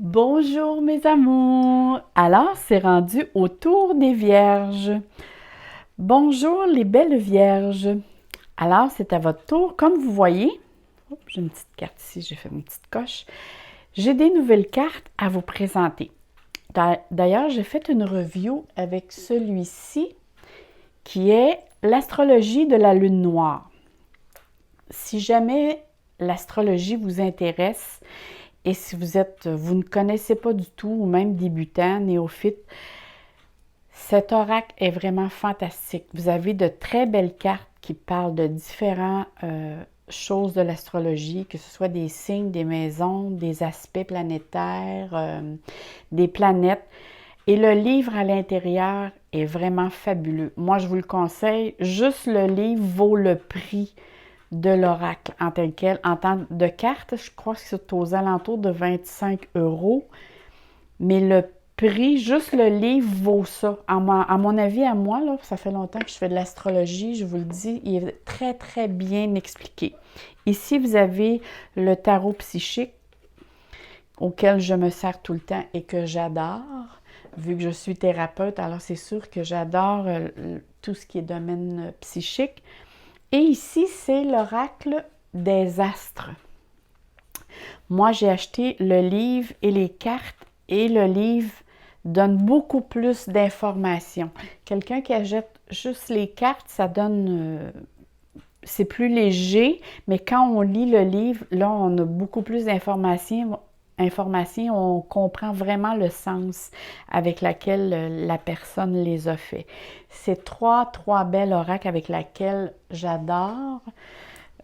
Bonjour mes amours! Alors, c'est rendu au tour des vierges. Bonjour les belles vierges. Alors, c'est à votre tour. Comme vous voyez, j'ai une petite carte ici, j'ai fait une petite coche. J'ai des nouvelles cartes à vous présenter. D'ailleurs, j'ai fait une review avec celui-ci qui est l'astrologie de la lune noire. Si jamais l'astrologie vous intéresse, et si vous ne connaissez pas du tout, ou même débutant, néophyte, cet oracle est vraiment fantastique. Vous avez de très belles cartes qui parlent de différentes choses de l'astrologie, que ce soit des signes, des maisons, des aspects planétaires, des planètes. Et le livre à l'intérieur est vraiment fabuleux. Moi, je vous le conseille. Juste le livre vaut le prix de l'oracle en tel quel. En tant de carte, je crois que c'est aux alentours de 25 €. Mais le prix, juste le livre vaut ça. À mon avis, à moi, là, ça fait longtemps que je fais de l'astrologie, je vous le dis, il est très, très bien expliqué. Ici, vous avez le tarot psychique auquel je me sers tout le temps et que j'adore. Vu que je suis thérapeute, alors c'est sûr que j'adore tout ce qui est domaine psychique. Et ici, c'est l'oracle des astres. Moi, j'ai acheté le livre et les cartes, et le livre donne beaucoup plus d'informations. Quelqu'un qui achète juste les cartes, ça donne... c'est plus léger, mais quand on lit le livre, là, on a beaucoup plus d'informations. On comprend vraiment le sens avec lequel la personne les a fait. C'est trois belles oracles avec lesquels j'adore.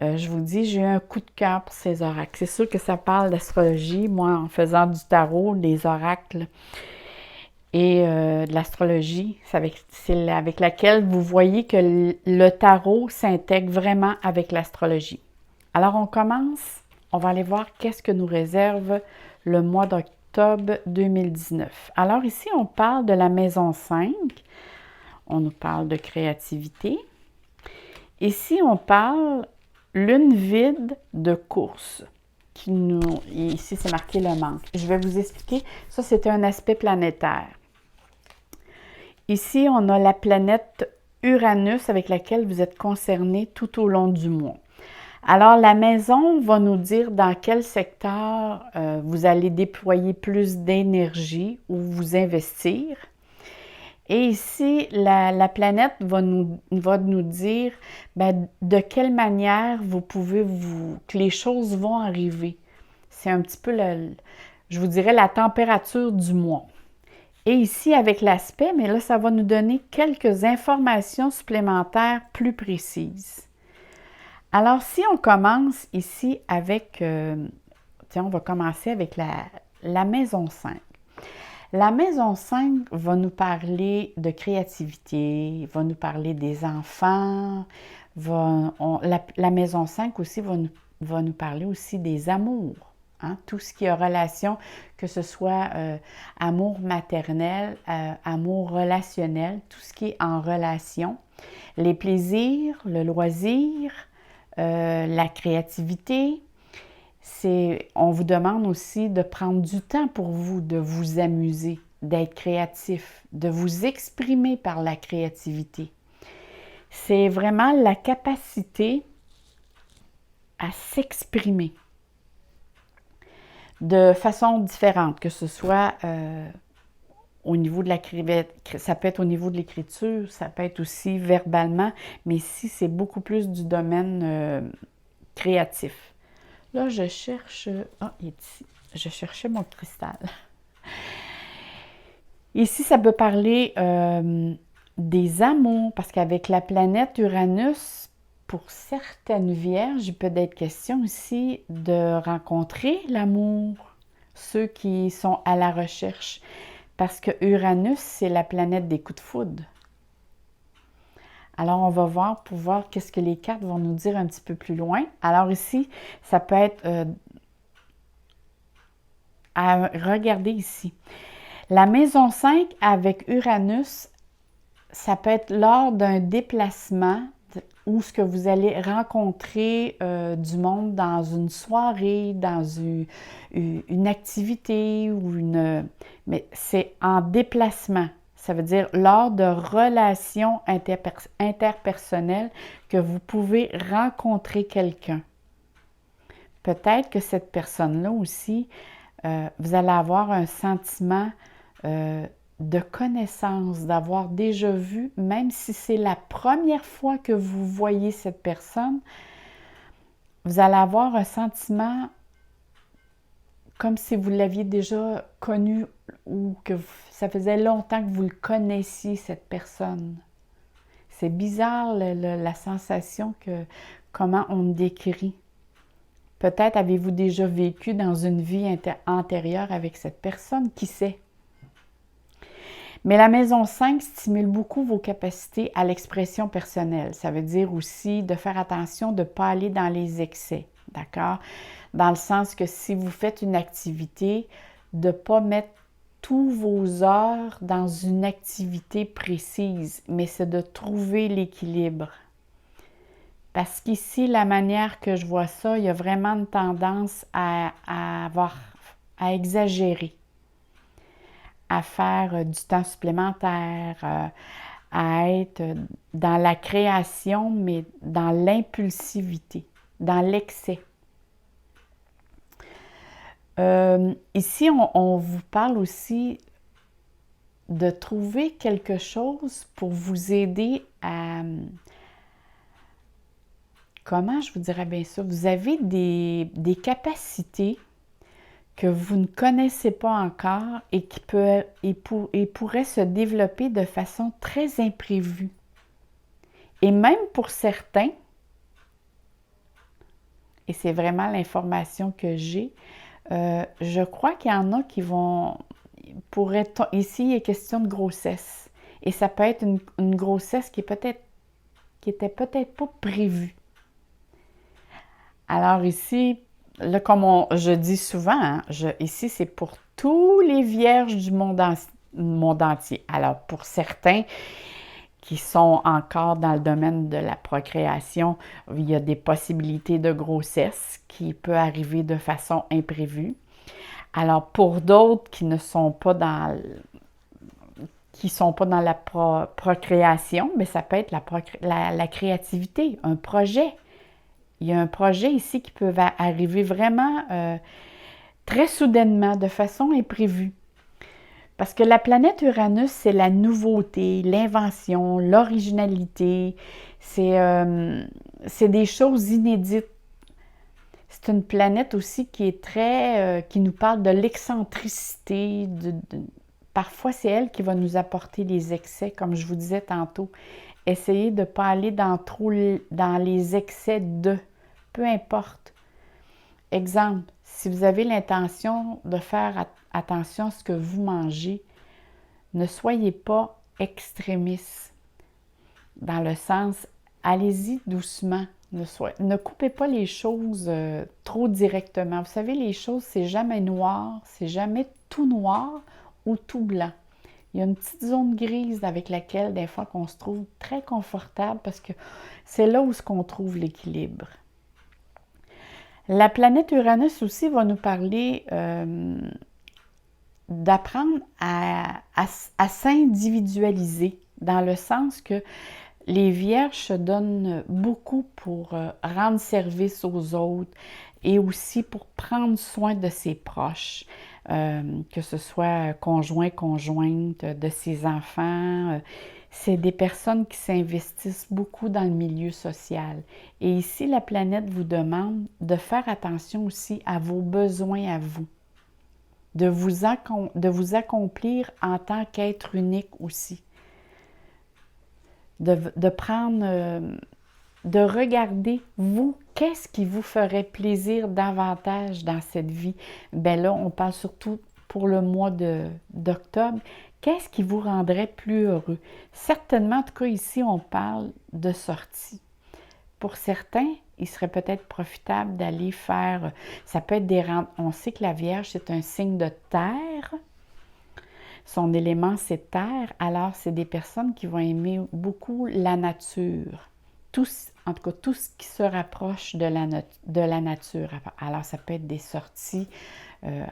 Je vous dis, j'ai eu un coup de cœur pour ces oracles. C'est sûr que ça parle d'astrologie. Moi, en faisant du tarot, des oracles et de l'astrologie, c'est avec laquelle vous voyez que le tarot s'intègre vraiment avec l'astrologie. Alors, on commence. On va aller voir qu'est-ce que nous réserve le mois d'octobre 2019. Alors ici, on parle de la maison 5. On nous parle de créativité. Ici, on parle lune vide de course. Ici, c'est marqué le manque. Je vais vous expliquer. Ça, c'était un aspect planétaire. Ici, on a la planète Uranus avec laquelle vous êtes concerné tout au long du mois. Alors, la maison va nous dire dans quel secteur vous allez déployer plus d'énergie ou vous investir. Et ici, la planète va nous dire de quelle manière que les choses vont arriver. C'est un petit peu, je vous dirais, la température du mois. Et ici, avec l'aspect, mais là, ça va nous donner quelques informations supplémentaires plus précises. Alors, si on commence ici avec, on va commencer avec la maison 5. La maison 5 va nous parler de créativité, va nous parler des enfants. La maison 5 aussi va nous parler aussi des amours. Hein? Tout ce qui est relation, que ce soit amour maternel, amour relationnel, tout ce qui est en relation. Les plaisirs, le loisir, la créativité. On vous demande aussi de prendre du temps pour vous, de vous amuser, d'être créatif, de vous exprimer par la créativité. C'est vraiment la capacité à s'exprimer de façon différente, que ce soit au niveau de ça peut être au niveau de l'écriture, ça peut être aussi verbalement, mais ici, c'est beaucoup plus du domaine créatif. Là, je cherche... Ah, il est ici. Je cherchais mon cristal. Ici, ça peut parler des amours, parce qu'avec la planète Uranus, pour certaines vierges, il peut être question aussi de rencontrer l'amour, ceux qui sont à la recherche, parce que Uranus, c'est la planète des coups de foudre. Alors, on va voir pour voir qu'est-ce que les cartes vont nous dire un petit peu plus loin. Alors ici, ça peut être à regarder ici. La maison 5 avec Uranus, ça peut être lors d'un déplacement ou ce que vous allez rencontrer du monde dans une soirée, dans une activité ou une... Mais c'est en déplacement. Ça veut dire lors de relations interpersonnelles que vous pouvez rencontrer quelqu'un. Peut-être que cette personne-là aussi, vous allez avoir un sentiment de connaissance, d'avoir déjà vu, même si c'est la première fois que vous voyez cette personne, vous allez avoir un sentiment comme si vous l'aviez déjà connu ou que ça faisait longtemps que vous le connaissiez, cette personne. C'est bizarre la sensation comment on me décrit. Peut-être avez-vous déjà vécu dans une vie antérieure avec cette personne, qui sait? Mais la maison 5 stimule beaucoup vos capacités à l'expression personnelle. Ça veut dire aussi de faire attention de ne pas aller dans les excès, d'accord? Dans le sens que si vous faites une activité, de ne pas mettre tous vos heures dans une activité précise, mais c'est de trouver l'équilibre. Parce qu'ici, la manière que je vois ça, il y a vraiment une tendance à exagérer, à faire du temps supplémentaire, à être dans la création, mais dans l'impulsivité, dans l'excès. Ici, on vous parle aussi de trouver quelque chose pour vous aider à... Comment je vous dirais bien ça? Vous avez des capacités que vous ne connaissez pas encore et qui pourraient se développer de façon très imprévue. Et même pour certains, et c'est vraiment l'information que j'ai, je crois qu'il y en a qui vont... Ici, il est question de grossesse. Et ça peut être une grossesse qui était peut-être pas prévue. Alors ici, là, comme je dis souvent, hein, ici, c'est pour tous les vierges du monde entier. Alors, pour certains qui sont encore dans le domaine de la procréation, il y a des possibilités de grossesse qui peut arriver de façon imprévue. Alors, pour d'autres qui ne sont pas dans la procréation, mais ça peut être la créativité, un projet. Il y a un projet ici qui peut arriver vraiment très soudainement, de façon imprévue. Parce que la planète Uranus, c'est la nouveauté, l'invention, l'originalité. C'est des choses inédites. C'est une planète aussi qui est qui nous parle de l'excentricité. Parfois, c'est elle qui va nous apporter les excès, comme je vous disais tantôt. Essayez de ne pas aller dans les excès de, peu importe. Exemple, si vous avez l'intention de faire attention à ce que vous mangez, ne soyez pas extrémiste. Dans le sens, allez-y doucement. Ne coupez pas les choses trop directement. Vous savez, les choses, c'est jamais noir, c'est jamais tout noir ou tout blanc. Il y a une petite zone grise avec laquelle, des fois, qu'on se trouve très confortable parce que c'est là où on trouve l'équilibre. La planète Uranus aussi va nous parler d'apprendre à s'individualiser, dans le sens que les Vierges se donnent beaucoup pour rendre service aux autres et aussi pour prendre soin de ses proches, que ce soit conjoint, conjointe, de ses enfants. C'est des personnes qui s'investissent beaucoup dans le milieu social. Et ici, la planète vous demande de faire attention aussi à vos besoins à vous, de vous accomplir en tant qu'être unique aussi. De prendre, de regarder, vous, qu'est-ce qui vous ferait plaisir davantage dans cette vie? Bien là, on parle surtout pour le mois d'octobre. Qu'est-ce qui vous rendrait plus heureux? Certainement, en tout cas, ici, on parle de sortie. Pour certains, il serait peut-être profitable d'aller faire, ça peut être on sait que la Vierge, c'est un signe de terre. Son élément, c'est terre. Alors, c'est des personnes qui vont aimer beaucoup la nature. en tout cas, tout ce qui se rapproche de la nature. Alors, ça peut être des sorties,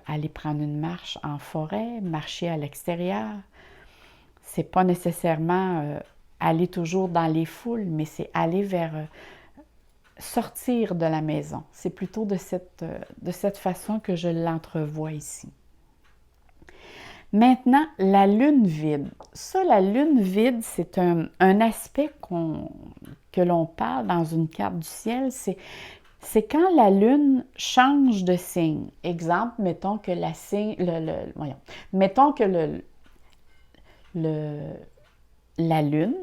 aller prendre une marche en forêt, marcher à l'extérieur. C'est pas nécessairement aller toujours dans les foules, mais c'est aller vers sortir de la maison. C'est plutôt de cette façon que je l'entrevois ici. Maintenant, la lune vide. Ça, la lune vide, c'est un aspect que l'on parle dans une carte du ciel. C'est quand la lune change de signe. Exemple, mettons que mettons que la lune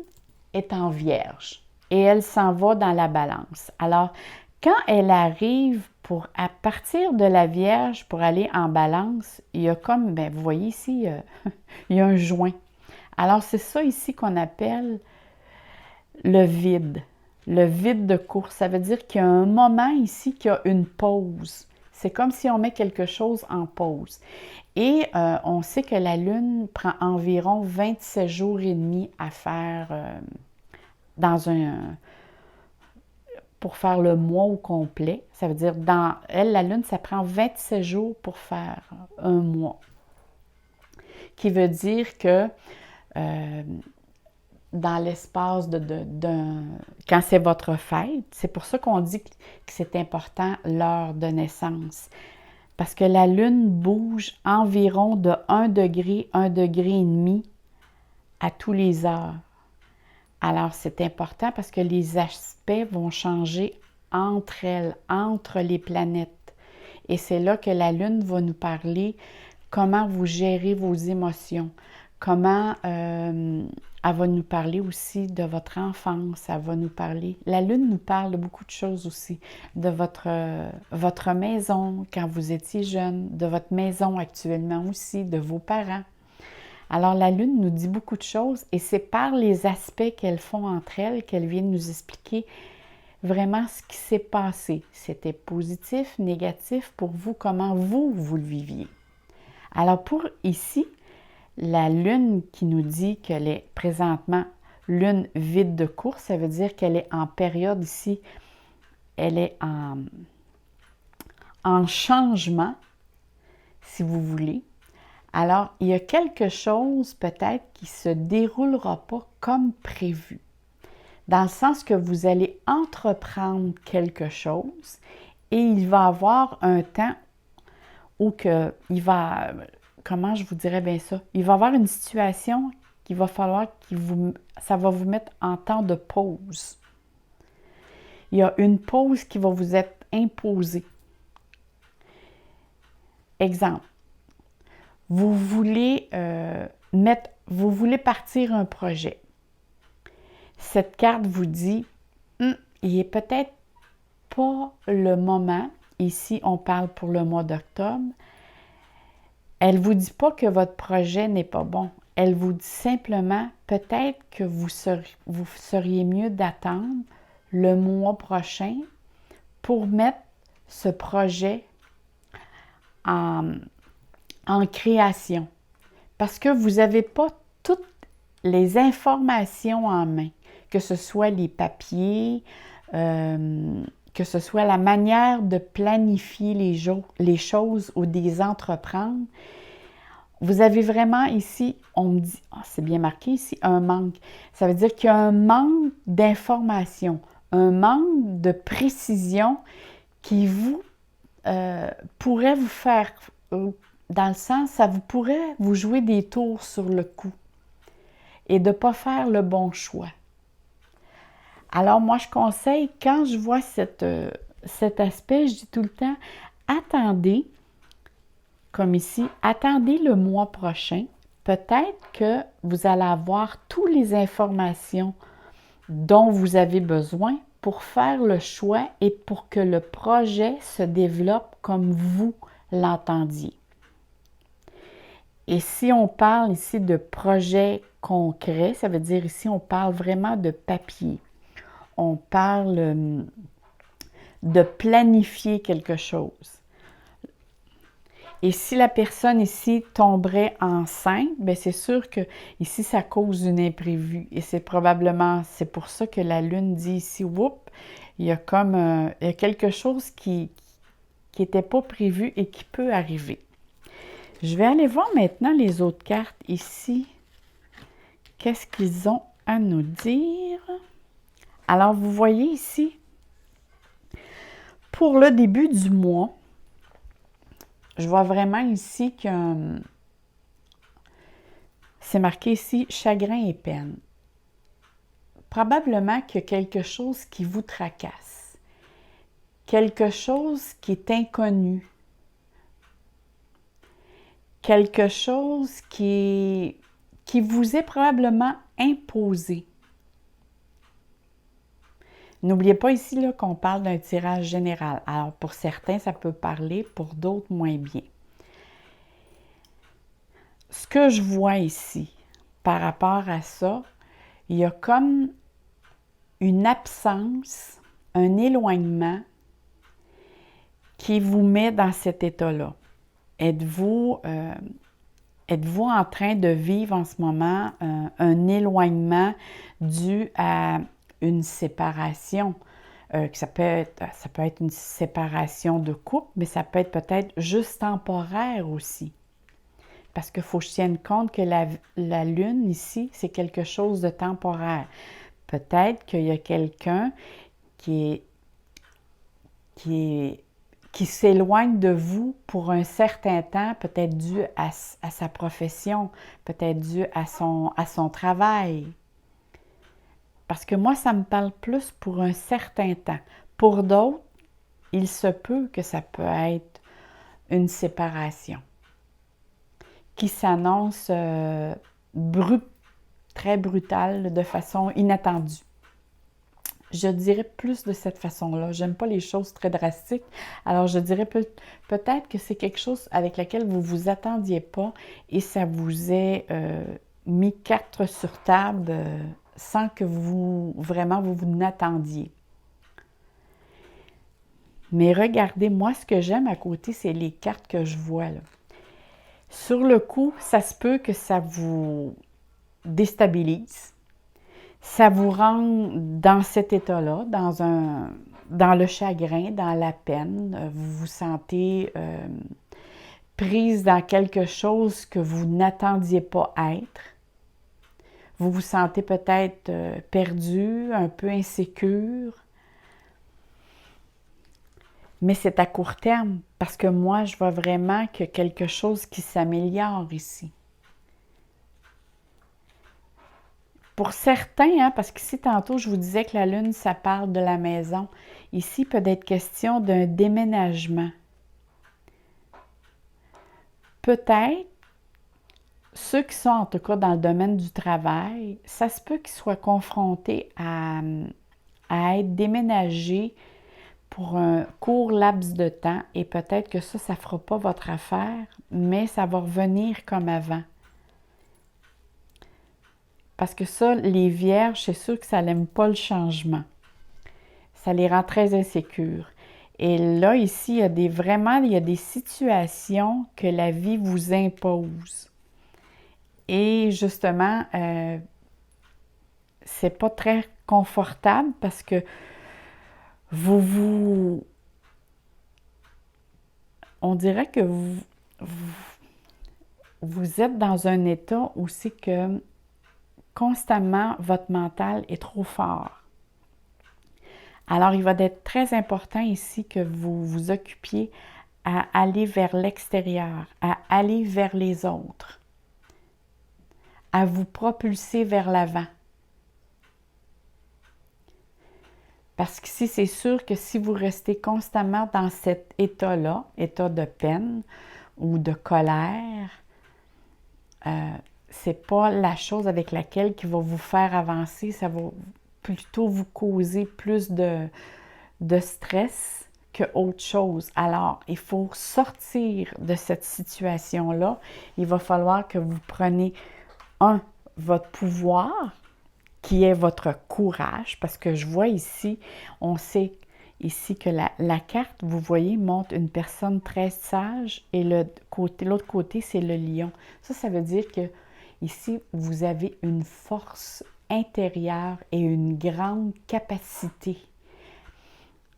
est en Vierge et elle s'en va dans la Balance. Alors, quand elle arrive à partir de la Vierge pour aller en Balance, il y a comme, vous voyez ici, il y a un joint. Alors, c'est ça ici qu'on appelle le vide de course. Ça veut dire qu'il y a un moment ici qu'il y a une pause. C'est comme si on met quelque chose en pause. Et on sait que la Lune prend environ 27 jours et demi à faire pour faire le mois au complet. Ça veut dire, la Lune, ça prend 27 jours pour faire un mois. Qui veut dire que dans l'espace quand c'est votre fête, c'est pour ça qu'on dit que c'est important l'heure de naissance. Parce que la Lune bouge environ de 1 degré, 1,5 degré à tous les heures. Alors, c'est important parce que les aspects vont changer entre elles, entre les planètes. Et c'est là que la Lune va nous parler comment vous gérez vos émotions, comment elle va nous parler aussi de votre enfance, la Lune nous parle de beaucoup de choses aussi, de votre maison quand vous étiez jeune, de votre maison actuellement aussi, de vos parents. Alors, la Lune nous dit beaucoup de choses et c'est par les aspects qu'elles font entre elles qu'elles viennent nous expliquer vraiment ce qui s'est passé. C'était positif, négatif pour vous, comment vous le viviez. Alors, pour ici, la Lune qui nous dit qu'elle est présentement Lune vide de course, ça veut dire qu'elle est en période ici, elle est en changement, si vous voulez. Alors, il y a quelque chose peut-être qui ne se déroulera pas comme prévu, dans le sens que vous allez entreprendre quelque chose et il va y avoir un temps où comment je vous dirais bien ça? Il va y avoir une situation qu'il va falloir ça va vous mettre en temps de pause. Il y a une pause qui va vous être imposée. Exemple. Vous voulez partir un projet. Cette carte vous dit, il n'est peut-être pas le moment. Ici, on parle pour le mois d'octobre. Elle ne vous dit pas que votre projet n'est pas bon. Elle vous dit simplement, peut-être que vous seriez mieux d'attendre le mois prochain pour mettre ce projet en création. Parce que vous n'avez pas toutes les informations en main, que ce soit les papiers, que ce soit la manière de planifier les choses ou des entreprendre. Vous avez vraiment ici, on me dit, c'est bien marqué ici, un manque. Ça veut dire qu'il y a un manque d'information, un manque de précision qui pourrait vous faire, dans le sens, ça pourrait vous jouer des tours sur le coup et de ne pas faire le bon choix. Alors, moi, je conseille, quand je vois cet aspect, je dis tout le temps, attendez, comme ici, attendez le mois prochain. Peut-être que vous allez avoir toutes les informations dont vous avez besoin pour faire le choix et pour que le projet se développe comme vous l'entendiez. Et si on parle ici de projet concret, ça veut dire ici, on parle vraiment de papier. On parle de planifier quelque chose. Et si la personne ici tomberait enceinte, bien c'est sûr que ici ça cause une imprévue. Et c'est pour ça que la Lune dit ici, whoop, il y a comme il y a quelque chose qui n'était pas prévu et qui peut arriver. Je vais aller voir maintenant les autres cartes ici. Qu'est-ce qu'ils ont à nous dire? Alors, vous voyez ici, pour le début du mois, je vois vraiment ici que c'est marqué ici chagrin et peine. Probablement qu'il y a quelque chose qui vous tracasse, quelque chose qui est inconnu, quelque chose qui vous est probablement imposé. N'oubliez pas ici là, qu'on parle d'un tirage général. Alors, pour certains, ça peut parler, pour d'autres, moins bien. Ce que je vois ici, par rapport à ça, il y a comme une absence, un éloignement qui vous met dans cet état-là. Êtes-vous en train de vivre en ce moment un éloignement dû à une séparation? Ça peut être une séparation de couple, mais ça peut être peut-être juste temporaire aussi. Parce qu'il faut que je tienne compte que la Lune ici, c'est quelque chose de temporaire. Peut-être qu'il y a quelqu'un qui s'éloigne de vous pour un certain temps, peut-être dû à sa profession, peut-être dû à son travail. Parce que moi, ça me parle plus pour un certain temps. Pour d'autres, il se peut que ça peut être une séparation qui s'annonce très brutale, de façon inattendue. Je dirais plus de cette façon-là. J'aime pas les choses très drastiques. Alors, je dirais peut-être que c'est quelque chose avec laquelle vous ne vous attendiez pas et ça vous est mis carte sur table sans que vous n'attendiez. Mais regardez, moi, ce que j'aime à côté, c'est les cartes que je vois là. Sur le coup, ça se peut que ça vous déstabilise. Ça vous rend dans cet état-là, dans le chagrin, dans la peine. Vous vous sentez prise dans quelque chose que vous n'attendiez pas être. Vous vous sentez peut-être perdu, un peu insécure. Mais c'est à court terme, parce que moi, je vois vraiment qu'il y a quelque chose qui s'améliore ici. Pour certains, parce qu'ici, tantôt, je vous disais que la Lune, ça parle de la maison. Ici, il peut être question d'un déménagement. Peut-être, ceux qui sont en tout cas dans le domaine du travail, ça se peut qu'ils soient confrontés à être déménagés pour un court laps de temps et peut-être que ça ne fera pas votre affaire, mais ça va revenir comme avant. Parce que ça, les vierges, c'est sûr que ça n'aime pas le changement. Ça les rend très insécures. Et là, ici, il y a des situations que la vie vous impose. Et justement, c'est pas très confortable parce que on dirait que vous êtes dans un état où c'est que constamment votre mental est trop fort. Alors, il va être très important ici que vous vous occupiez à aller vers l'extérieur, à aller vers les autres, à vous propulser vers l'avant. Parce qu'ici, c'est sûr que si vous restez constamment dans cet état-là, état de peine ou de colère, c'est pas la chose avec laquelle qui va vous faire avancer, ça va plutôt vous causer plus de stress qu'autre chose. Alors, il faut sortir de cette situation-là. Il va falloir que vous preniez, votre pouvoir, qui est votre courage, parce que je vois ici, on sait, ici que la carte, vous voyez, montre une personne très sage et l'autre côté, c'est le lion. Ça veut dire que ici, vous avez une force intérieure et une grande capacité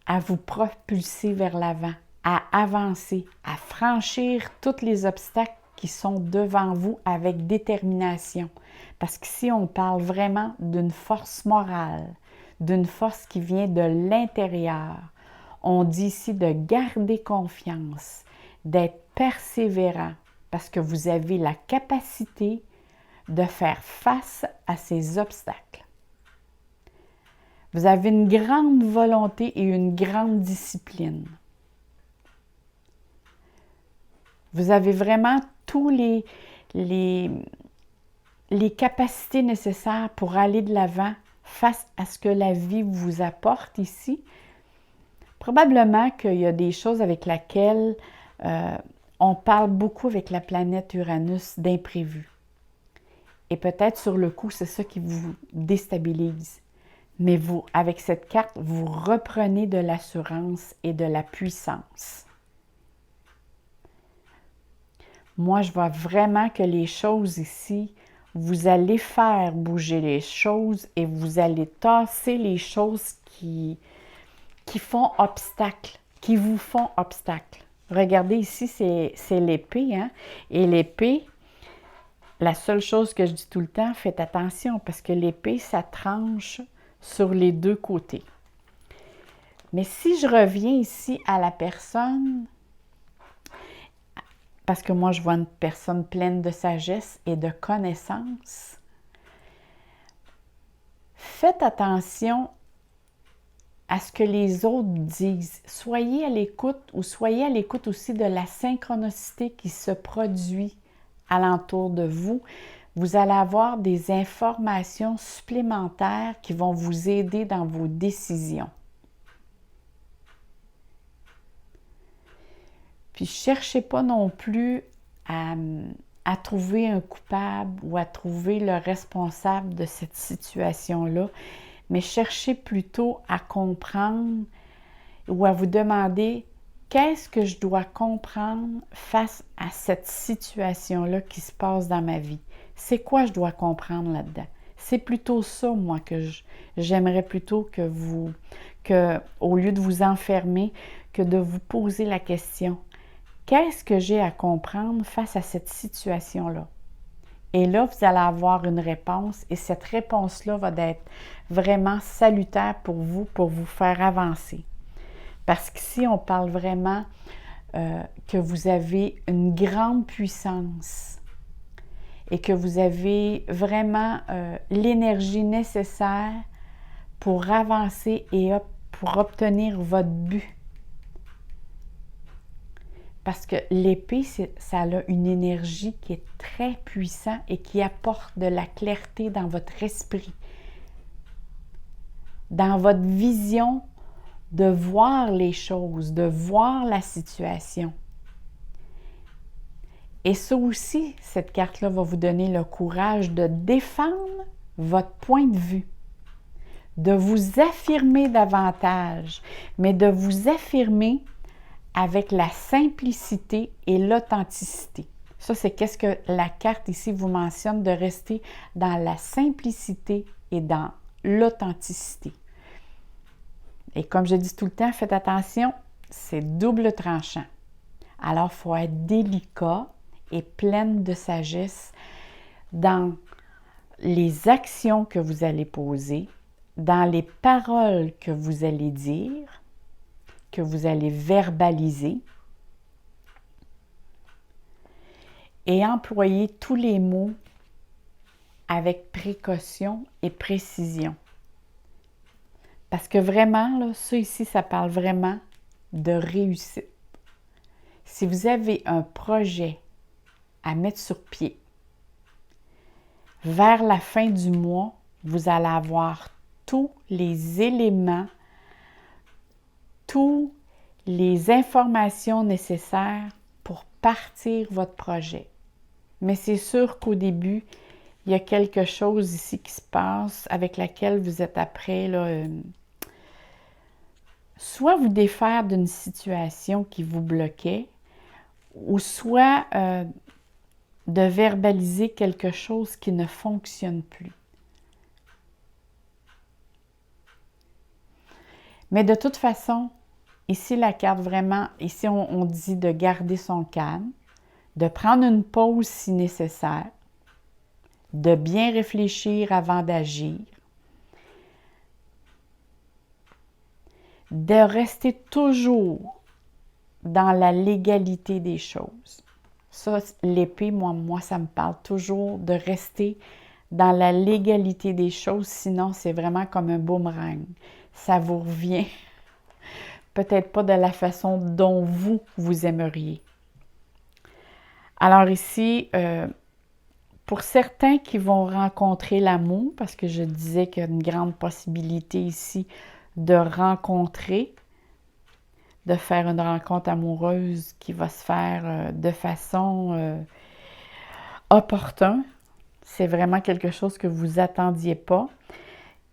à vous propulser vers l'avant, à avancer, à franchir tous les obstacles qui sont devant vous avec détermination. Parce qu'ici, on parle vraiment d'une force morale, d'une force qui vient de l'intérieur. On dit ici de garder confiance, d'être persévérant, parce que vous avez la capacité de faire face à ces obstacles. Vous avez une grande volonté et une grande discipline. Vous avez vraiment tous les capacités nécessaires pour aller de l'avant face à ce que la vie vous apporte ici. Probablement qu'il y a des choses avec lesquelles on parle beaucoup avec la planète Uranus d'imprévus. Et peut-être sur le coup, c'est ça qui vous déstabilise. Mais vous, avec cette carte, vous reprenez de l'assurance et de la puissance. Moi, je vois vraiment que les choses ici, vous allez faire bouger les choses et vous allez tasser les choses qui font obstacle, qui vous font obstacle. Regardez ici, c'est l'épée, hein? Et l'épée, la seule chose que je dis tout le temps, faites attention parce que l'épée, ça tranche sur les deux côtés. Mais si je reviens ici à la personne, parce que moi, je vois une personne pleine de sagesse et de connaissances, faites attention à ce que les autres disent. Soyez à l'écoute ou soyez à l'écoute aussi de la synchronicité qui se produit alentour de vous. Vous allez avoir des informations supplémentaires qui vont vous aider dans vos décisions. Puis, cherchez pas non plus à trouver un coupable ou à trouver le responsable de cette situation-là, mais cherchez plutôt à comprendre ou à vous demander qu'est-ce que je dois comprendre face à cette situation-là qui se passe dans ma vie. C'est quoi je dois comprendre là-dedans? C'est plutôt ça, moi, que j'aimerais plutôt que au lieu de vous enfermer, que de vous poser la question. Qu'est-ce que j'ai à comprendre face à cette situation-là? Et là, vous allez avoir une réponse et cette réponse-là va être vraiment salutaire pour vous faire avancer. Parce qu'ici, on parle vraiment que vous avez une grande puissance et que vous avez vraiment l'énergie nécessaire pour avancer et pour obtenir votre but. Parce que l'épée, ça a une énergie qui est très puissante et qui apporte de la clarté dans votre esprit, dans votre vision de voir les choses, de voir la situation. Et ça aussi, cette carte-là va vous donner le courage de défendre votre point de vue, de vous affirmer davantage, mais de vous affirmer avec la simplicité et l'authenticité. Ça, c'est qu'est-ce que la carte ici vous mentionne, de rester dans la simplicité et dans l'authenticité. Et comme je dis tout le temps, faites attention, c'est double tranchant. Alors, il faut être délicat et pleine de sagesse dans les actions que vous allez poser, dans les paroles que vous allez dire, que vous allez verbaliser et employer tous les mots avec précaution et précision. Parce que vraiment, là, ça ici, ça parle vraiment de réussite. Si vous avez un projet à mettre sur pied, vers la fin du mois, vous allez avoir tous les éléments, toutes les informations nécessaires pour partir votre projet. Mais c'est sûr qu'au début, il y a quelque chose ici qui se passe avec laquelle vous êtes après là, soit vous défaire d'une situation qui vous bloquait, ou soit de verbaliser quelque chose qui ne fonctionne plus. Mais de toute façon, ici la carte vraiment, ici on dit de garder son calme, de prendre une pause si nécessaire, de bien réfléchir avant d'agir, de rester toujours dans la légalité des choses. Ça, l'épée, moi, ça me parle toujours de rester dans la légalité des choses, sinon c'est vraiment comme un boomerang. Ça vous revient peut-être pas de la façon dont vous aimeriez. Alors ici, pour certains qui vont rencontrer l'amour, parce que je disais qu'il y a une grande possibilité ici de rencontrer, de faire une rencontre amoureuse qui va se faire de façon opportune. C'est vraiment quelque chose que vous attendiez pas.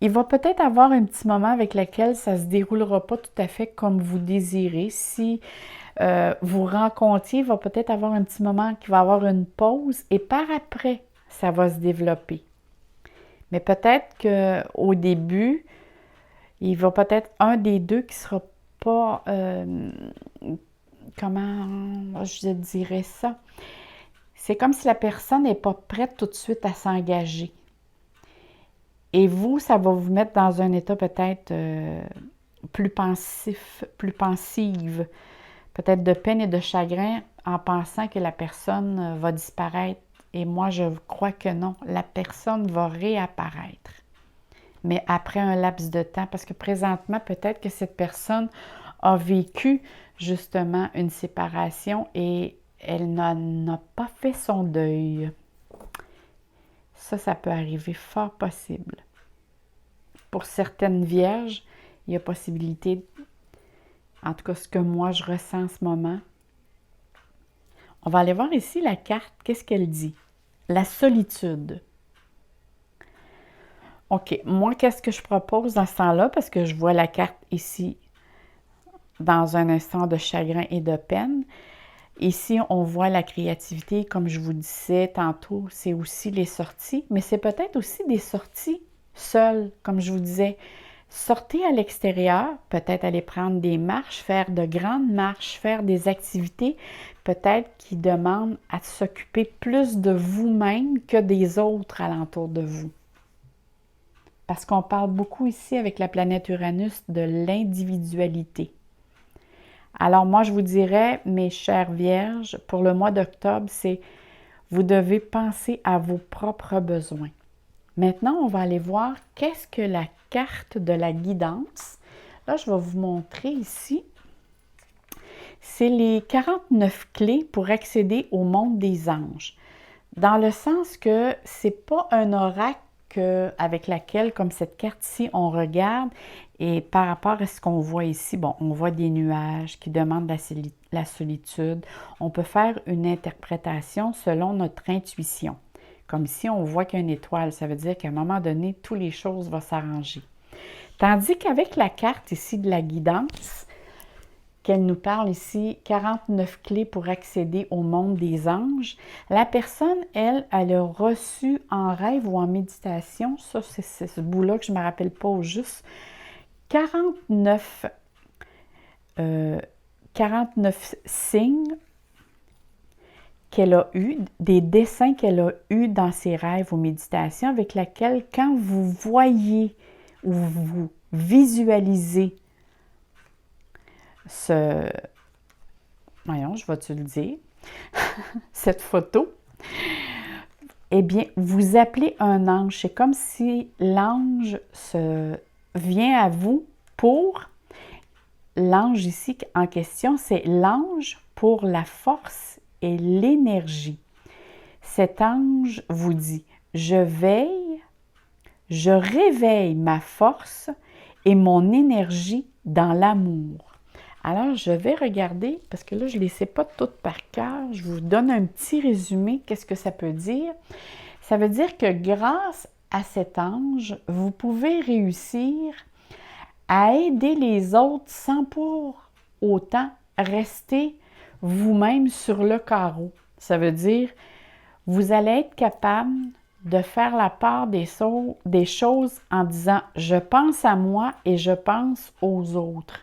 Il va peut-être avoir un petit moment avec lequel ça ne se déroulera pas tout à fait comme vous désirez. Si vous rencontriez, il va peut-être avoir un petit moment qui va avoir une pause et par après, ça va se développer. Mais peut-être qu'au début, il va peut-être un des deux qui ne sera pas, comment je dirais ça? C'est comme si la personne n'est pas prête tout de suite à s'engager. Et vous, ça va vous mettre dans un état peut-être plus pensif, plus pensive, peut-être de peine et de chagrin en pensant que la personne va disparaître. Et moi, je crois que non, la personne va réapparaître. Mais après un laps de temps, parce que présentement, peut-être que cette personne a vécu justement une séparation et elle n'a pas fait son deuil. Ça peut arriver fort possible. Pour certaines vierges, il y a possibilité, en tout cas ce que moi je ressens en ce moment. On va aller voir ici la carte, qu'est-ce qu'elle dit? La solitude. OK, moi qu'est-ce que je propose dans ce temps-là? Parce que je vois la carte ici dans un instant de chagrin et de peine. Ici, on voit la créativité, comme je vous disais tantôt, c'est aussi les sorties, mais c'est peut-être aussi des sorties seules, comme je vous disais. Sortez à l'extérieur, peut-être aller prendre des marches, faire de grandes marches, faire des activités, peut-être qui demandent à s'occuper plus de vous-même que des autres alentour de vous. Parce qu'on parle beaucoup ici avec la planète Uranus de l'individualité. Alors moi, je vous dirais, mes chères vierges, pour le mois d'octobre, c'est vous devez penser à vos propres besoins. Maintenant, on va aller voir qu'est-ce que la carte de la guidance. Là, je vais vous montrer ici. C'est les 49 clés pour accéder au monde des anges. Dans le sens que c'est pas un oracle avec laquelle, comme cette carte-ci, on regarde. Et par rapport à ce qu'on voit ici, bon, on voit des nuages qui demandent la solitude. On peut faire une interprétation selon notre intuition. Comme ici, on voit qu'il y a une étoile, ça veut dire qu'à un moment donné, toutes les choses vont s'arranger. Tandis qu'avec la carte ici de la guidance, qu'elle nous parle ici, 49 clés pour accéder au monde des anges, la personne, elle a reçu en rêve ou en méditation, ça c'est ce bout-là que je ne me rappelle pas au juste, 49 signes qu'elle a eu, des dessins qu'elle a eu dans ses rêves ou méditations avec lesquels, quand vous voyez ou vous visualisez voyons, je vais-tu le dire, cette photo, eh bien, vous appelez un ange. C'est comme si l'ange vient à vous pour, l'ange ici en question, c'est l'ange pour la force et l'énergie. Cet ange vous dit, je réveille ma force et mon énergie dans l'amour. Alors, je vais regarder, parce que là, je ne les sais pas toutes par cœur. Je vous donne un petit résumé. Qu'est-ce que ça peut dire? Ça veut dire que grâce à cet ange, vous pouvez réussir à aider les autres sans pour autant rester vous-même sur le carreau. Ça veut dire, vous allez être capable de faire la part des choses en disant « je pense à moi et je pense aux autres ».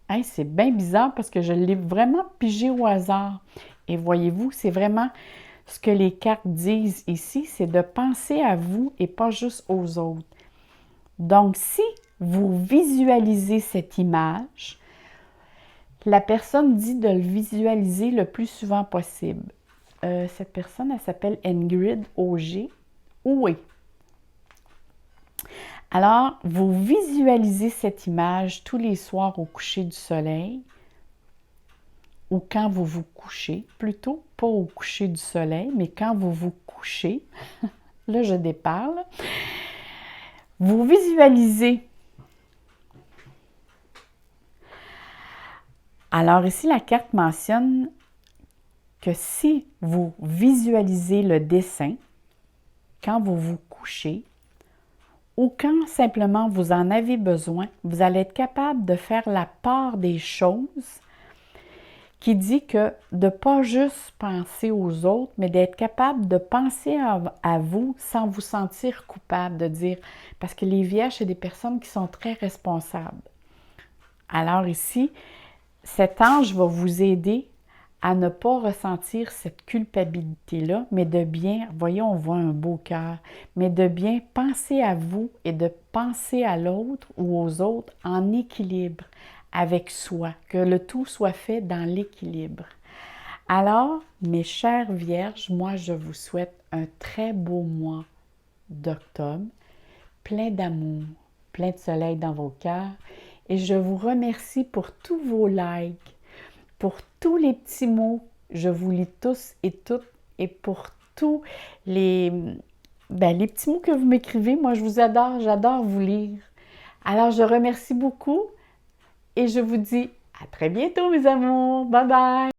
Hein, c'est bien bizarre parce que je l'ai vraiment pigé au hasard. Et voyez-vous, c'est vraiment ce que les cartes disent ici, c'est de penser à vous et pas juste aux autres. Donc, si vous visualisez cette image, la personne dit de le visualiser le plus souvent possible. Cette personne, elle s'appelle Ingrid Auger. Oui. Alors, vous visualisez cette image tous les soirs au coucher du soleil ou quand vous vous couchez, plutôt pas au coucher du soleil, mais quand vous vous couchez, là je déparle, vous visualisez. Alors ici, la carte mentionne que si vous visualisez le dessin, quand vous vous couchez, ou quand simplement vous en avez besoin, vous allez être capable de faire la part des choses qui dit que de ne pas juste penser aux autres, mais d'être capable de penser à vous sans vous sentir coupable, de dire, parce que les vierges, c'est des personnes qui sont très responsables. Alors ici, cet ange va vous aider à ne pas ressentir cette culpabilité-là, mais de bien, voyez, on voit un beau cœur, mais de bien penser à vous et de penser à l'autre ou aux autres en équilibre avec soi, que le tout soit fait dans l'équilibre. Alors, mes chères vierges, moi, je vous souhaite un très beau mois d'octobre, plein d'amour, plein de soleil dans vos cœurs, et je vous remercie pour tous vos likes, pour tous les petits mots, je vous lis tous et toutes, et pour tous les petits mots que vous m'écrivez. Moi, je vous adore, j'adore vous lire. Alors, je remercie beaucoup et je vous dis à très bientôt, mes amours. Bye bye!